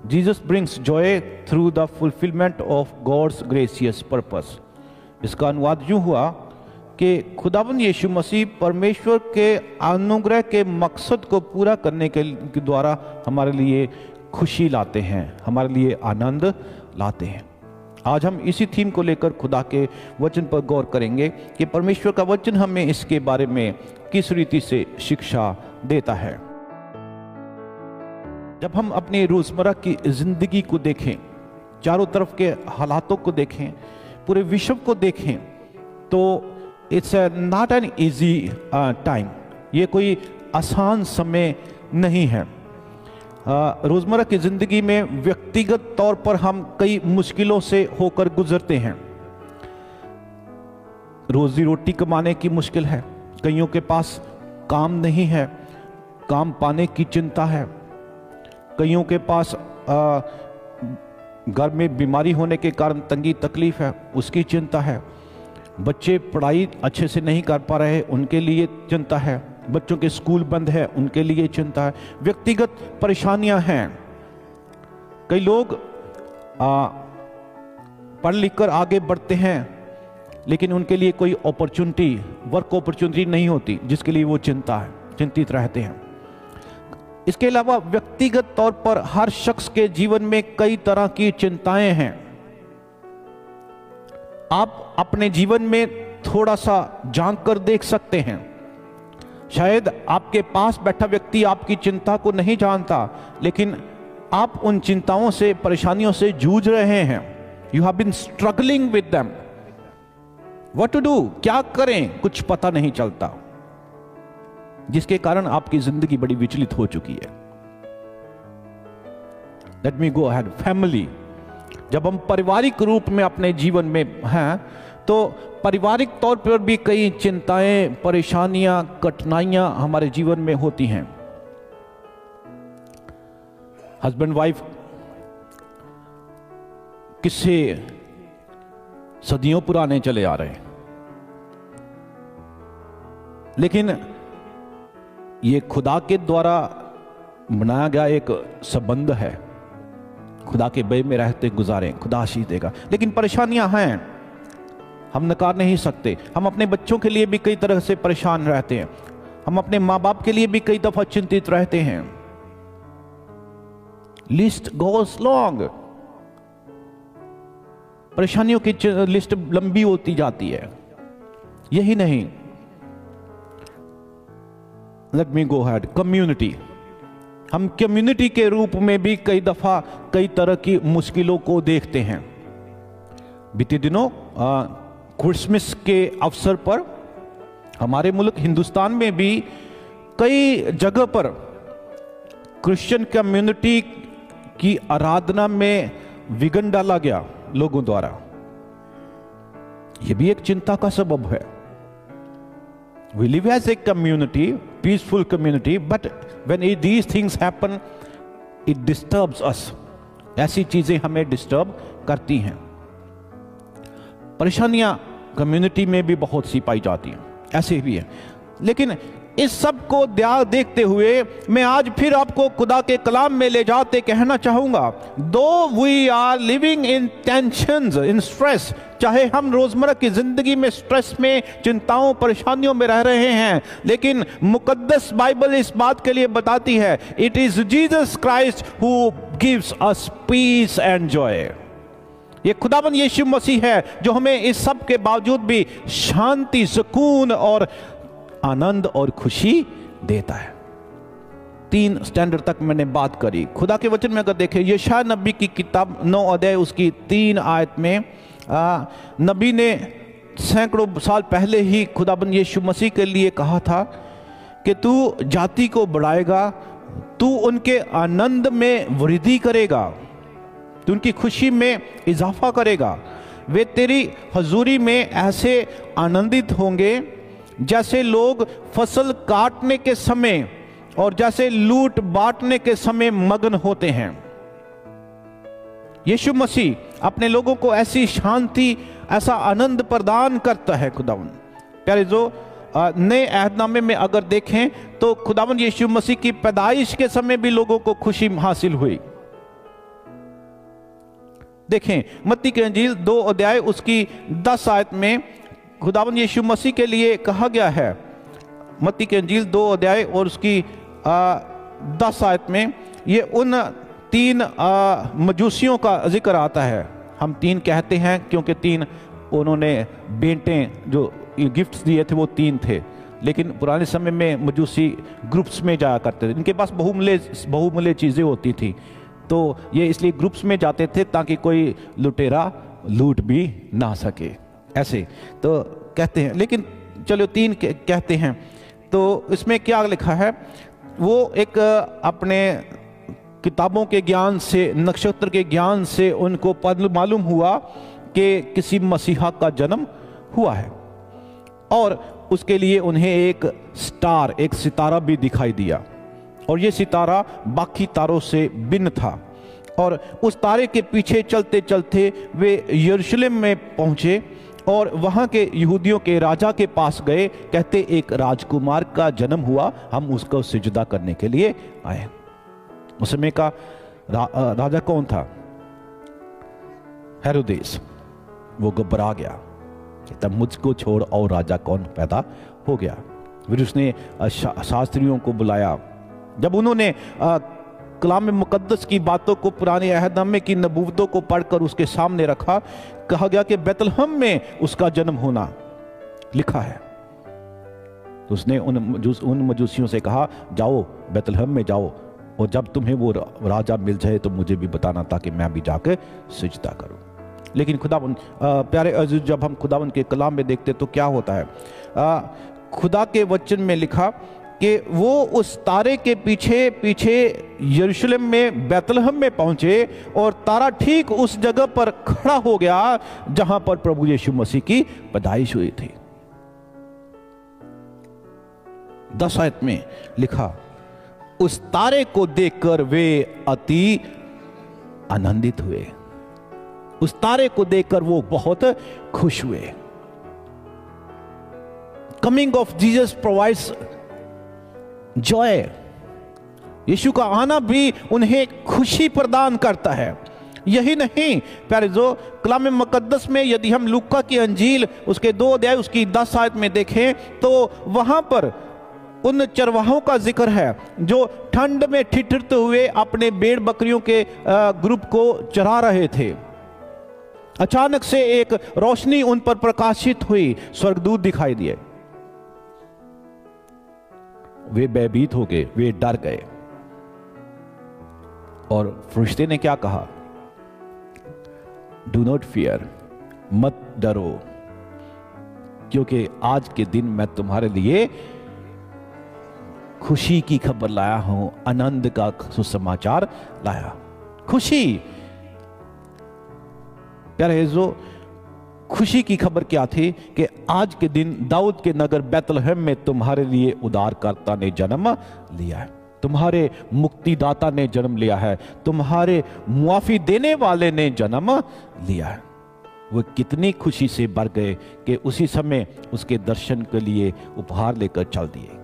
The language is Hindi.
Jesus brings joy through the fulfilment of God's gracious purpose. इसका अनुवाद यूं हुआ कि खुदावंद यीशु मसीह परमेश्वर के अनुग्रह के मकसद को पूरा करने के द्वारा हमारे लिए खुशी लाते हैं, हमारे लिए आनंद लाते हैं। आज हम इसी थीम को लेकर खुदा के वचन पर गौर करेंगे कि परमेश्वर का वचन हमें इसके बारे में किस रीति से शिक्षा देता है। जब हम अपनी रोजमर्रा की जिंदगी को देखें, चारों तरफ के हालातों को देखें, पूरे विश्व को देखें, तो it's not an easy time. ये कोई आसान समय नहीं है। रोजमर्रा की जिंदगी में व्यक्तिगत तौर पर हम कई मुश्किलों से होकर गुजरते हैं। रोजी रोटी कमाने की मुश्किल है, कईयों के पास काम नहीं है, काम पाने की चिंता है, कईयों के पास घर में बीमारी होने के कारण तंगी तकलीफ है, उसकी चिंता है, बच्चे पढ़ाई अच्छे से नहीं कर पा रहे, उनके लिए चिंता है, बच्चों के स्कूल बंद है, उनके लिए चिंता है, व्यक्तिगत परेशानियां हैं। कई लोग पढ़ लिख कर आगे बढ़ते हैं लेकिन उनके लिए कोई अपॉर्चुनिटी, वर्क अपॉर्चुनिटी नहीं होती, जिसके लिए वो चिंतित रहते हैं। इसके अलावा व्यक्तिगत तौर पर हर शख्स के जीवन में कई तरह की चिंताएं हैं। आप अपने जीवन में थोड़ा सा झांक कर देख सकते हैं। शायद आपके पास बैठा व्यक्ति आपकी चिंता को नहीं जानता, लेकिन आप उन चिंताओं से, परेशानियों से जूझ रहे हैं। You have been struggling with them. What to do, क्या करें, कुछ पता नहीं चलता, जिसके कारण आपकी जिंदगी बड़ी विचलित हो चुकी है। Let me go ahead. Family, जब हम पारिवारिक रूप में अपने जीवन में हैं तो पारिवारिक तौर पर भी कई चिंताएं, परेशानियां, कठिनाइयां हमारे जीवन में होती हैं। हस्बैंड वाइफ किस्से सदियों पुराने चले आ रहे हैं, लेकिन ये खुदा के द्वारा बनाया गया एक संबंध है। खुदा के भय में रहते गुजारें, खुदा आशीष देगा। लेकिन परेशानियां हैं, हम नकार नहीं सकते। हम अपने बच्चों के लिए भी कई तरह से परेशान रहते हैं, हम अपने माँ बाप के लिए भी कई दफा चिंतित रहते हैं। लिस्ट गोज लॉन्ग, परेशानियों की लिस्ट लंबी होती जाती है। यही नहीं, let me go ahead. Community, हम कम्युनिटी के रूप में भी कई दफा कई तरह की मुश्किलों को देखते हैं। बीते दिनों क्रिसमस के अवसर पर हमारे मुल्क हिंदुस्तान में भी कई जगह पर क्रिश्चियन कम्युनिटी की आराधना में विघ्न डाला गया लोगों द्वारा। यह भी एक चिंता का सबब है। We live as a community, peaceful community, but when these things happen, it disturbs us. ऐसी चीजें हमें डिस्टर्ब करती हैं। परेशानियां कम्युनिटी में भी बहुत सी पाई जाती हैं, ऐसे भी है। लेकिन इस सब को देखते हुए मैं आज फिर आपको खुदा के कलाम में ले जाते कहना चाहूंगा, though we are living in tensions, in stress, चाहे हम रोजमर्रा की जिंदगी में स्ट्रेस में, चिंताओं, परेशानियों में रह रहे हैं, लेकिन मुकद्दस बाइबल इस बात के लिए बताती है, it is Jesus Christ who gives us piece and Joy. ये खुदाबंद यीशु मसीह है जो हमें इस सब के बावजूद भी शांति, सुकून और आनंद और खुशी देता है। 3 स्टैंडर्ड तक मैंने बात करी। खुदा के वचन में अगर देखें, यशायाह नबी की किताब 9 अध्याय उसकी 3 आयत में नबी ने सैकड़ों साल पहले ही खुदाबंद यीशु मसीह के लिए कहा था कि तू जाति को बढ़ाएगा, तू उनके आनंद में वृद्धि करेगा, तू उनकी खुशी में इजाफा करेगा। वे तेरी हजूरी में ऐसे आनंदित होंगे जैसे लोग फसल काटने के समय और जैसे लूट बांटने के समय मग्न होते हैं। यीशु मसीह अपने लोगों को ऐसी शांति, ऐसा आनंद प्रदान करता है। खुदावंद प्यारे, जो नए अहदनामे में अगर देखें तो खुदावंद यीशु मसीह की पैदाइश के समय भी लोगों को खुशी हासिल हुई। देखें मत्ती की अंजील 2 अध्याय उसकी 10 आयत में खुदावंद यीशु मसीह के लिए कहा गया है। मत्ती की अंजील 2 अध्याय और उसकी 10 आयत में ये उन 3 मजूसियों का जिक्र आता है। हम 3 कहते हैं क्योंकि 3 उन्होंने बेटे जो गिफ्ट्स दिए थे वो 3 थे, लेकिन पुराने समय में मजूसी ग्रुप्स में जाया करते थे। इनके पास बहुमूल्य चीज़ें होती थी, तो ये इसलिए ग्रुप्स में जाते थे ताकि कोई लुटेरा लूट भी ना सके, ऐसे तो कहते हैं। लेकिन चलो 3 कहते हैं। तो इसमें क्या लिखा है, वो एक अपने किताबों के ज्ञान से, नक्षत्र के ज्ञान से उनको मालूम हुआ कि किसी मसीहा का जन्म हुआ है, और उसके लिए उन्हें एक स्टार, एक सितारा भी दिखाई दिया, और ये सितारा बाकी तारों से भिन्न था। और उस तारे के पीछे चलते चलते वे यरूशलेम में पहुंचे और वहां के यहूदियों के राजा के पास गए। कहते एक राजकुमार का जन्म हुआ, हम उसको सिजदा करने के लिए आए। उस समय का राजा कौन था? हेरोदेस। वो घबरा गया, तब मुझको छोड़ और राजा कौन पैदा हो गया। फिर उसने शास्त्रियों को बुलाया। जब उन्होंने कलाम मुकद्दस की बातों को, पुराने अहदनामे की नबूवतों को पढ़कर उसके सामने रखा, कहा गया कि बैतलहम में उसका जन्म होना लिखा है। तो उसने उन मजूसियों से कहा, जाओ बैतलहम में जाओ, और जब तुम्हें वो राजा मिल जाए तो मुझे भी बताना, ताकि मैं भी जाकर सिजदा करूं। लेकिन खुदावंद प्यारे अज़ीज़, जब हम खुदावंद के कलाम में देखते तो क्या होता है, खुदा के वचन में लिखा कि वो उस तारे के पीछे पीछे यरूशलेम में बैतलहम में पहुंचे, और तारा ठीक उस जगह पर खड़ा हो गया जहां पर प्रभु यीशु मसीह की पैदाइश हुई थी। 10 आयत में लिखा, उस तारे को देखकर वे अति आनंदित हुए। उस तारे को देखकर वो बहुत खुश हुए। Coming of Jesus provides joy. यीशु का आना भी उन्हें खुशी प्रदान करता है। यही नहीं प्यारे, जो कलाम मुकद्दस में यदि हम लूका की अंजील उसके 2 अध्याय उसकी 10 आयत में देखें तो वहां पर उन चरवाहों का जिक्र है जो ठंड में ठिठुरते हुए अपने भेड़ बकरियों के ग्रुप को चरा रहे थे। अचानक से एक रोशनी उन पर प्रकाशित हुई, स्वर्गदूत दिखाई दिए। वे भयभीत हो गए, वे डर गए, और फरिश्ते ने क्या कहा? डू नॉट फियर, मत डरो, क्योंकि आज के दिन मैं तुम्हारे लिए खुशी की खबर लाया हूं, आनंद का सुसमाचार लाया। खुशी प्यारे, जो खुशी की खबर क्या थी कि आज के दिन दाऊद के नगर बैतलहम में तुम्हारे लिए उद्धारकर्ता ने जन्म लिया है, तुम्हारे मुक्तिदाता ने जन्म लिया है, तुम्हारे मुआफी देने वाले ने जन्म लिया है। वो कितनी खुशी से भर गए कि उसी समय उसके दर्शन के लिए उपहार लेकर चल दिए।